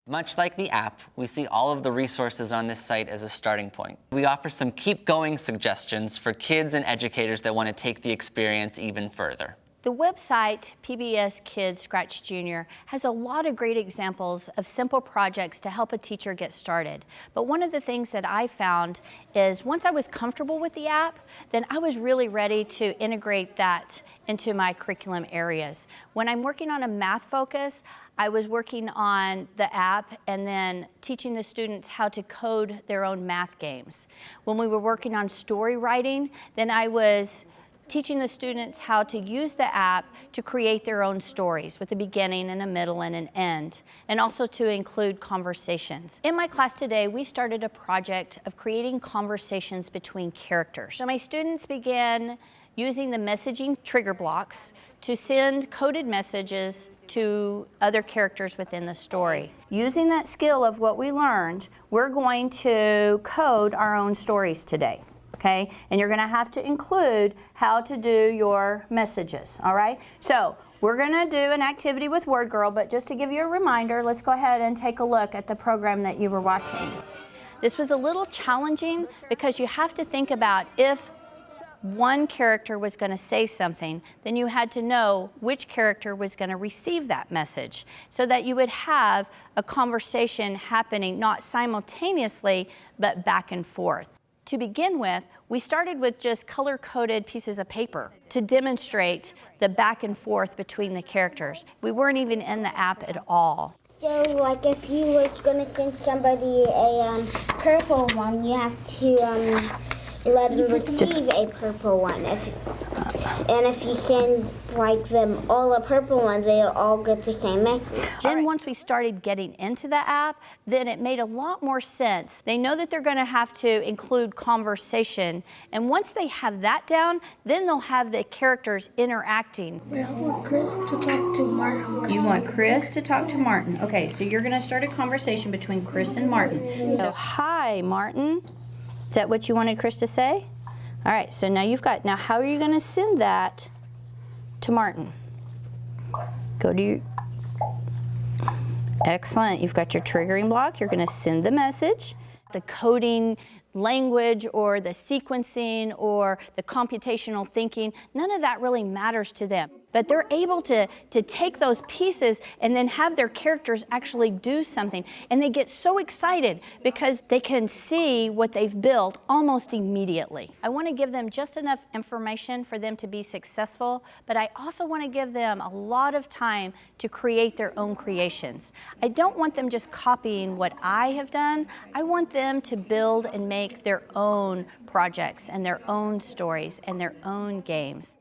Much like the app, we see all of the resources on this site as a starting point. We offer some keep-going suggestions for kids and educators that want to take the experience even further. The website, PBS Kids Scratch Junior, has a lot of great examples of simple projects to help a teacher get started. But one of the things that I found is once I was comfortable with the app, then I was really ready to integrate that into my curriculum areas. When I'm working on a math focus, I was working on the app and then teaching the students how to code their own math games. When we were working on story writing, then I was teaching the students how to use the app to create their own stories with a beginning and a middle and an end, and also to include conversations. In my class today, we started a project of creating conversations between characters. So my students began using the messaging trigger blocks to send coded messages to other characters within the story. Using that skill of what we learned, we're going to code our own stories today. Okay, and you're going to have to include how to do your messages, all right? So we're going to do an activity with WordGirl, but just to give you a reminder, let's go ahead and take a look at the program that you were watching. This was a little challenging because you have to think about if one character was going to say something, then you had to know which character was going to receive that message so that you would have a conversation happening not simultaneously, but back and forth. To begin with, we started with just color-coded pieces of paper to demonstrate the back and forth between the characters. We weren't even in the app at all. So, like, if you was gonna send somebody a purple one, you have to let them receive a purple one. And if you send like them all a purple one, they'll all get the same message. Then once we started getting into the app, then it made a lot more sense. They know that they're going to have to include conversation, and once they have that down, then they'll have the characters interacting. I want Chris to talk to Martin. You want Chris to talk to Martin. Okay, so you're going to start a conversation between Chris and Martin. So, hi, Martin. Is that what you wanted Chris to say? All right, so now now how are you going to send that to Martin? Go to your, excellent, you've got your triggering block, you're going to send the message. The coding language or the sequencing or the computational thinking, none of that really matters to them. But they're able to take those pieces and then have their characters actually do something. And they get so excited because they can see what they've built almost immediately. I want to give them just enough information for them to be successful, but I also want to give them a lot of time to create their own creations. I don't want them just copying what I have done. I want them to build and make their own projects and their own stories and their own games.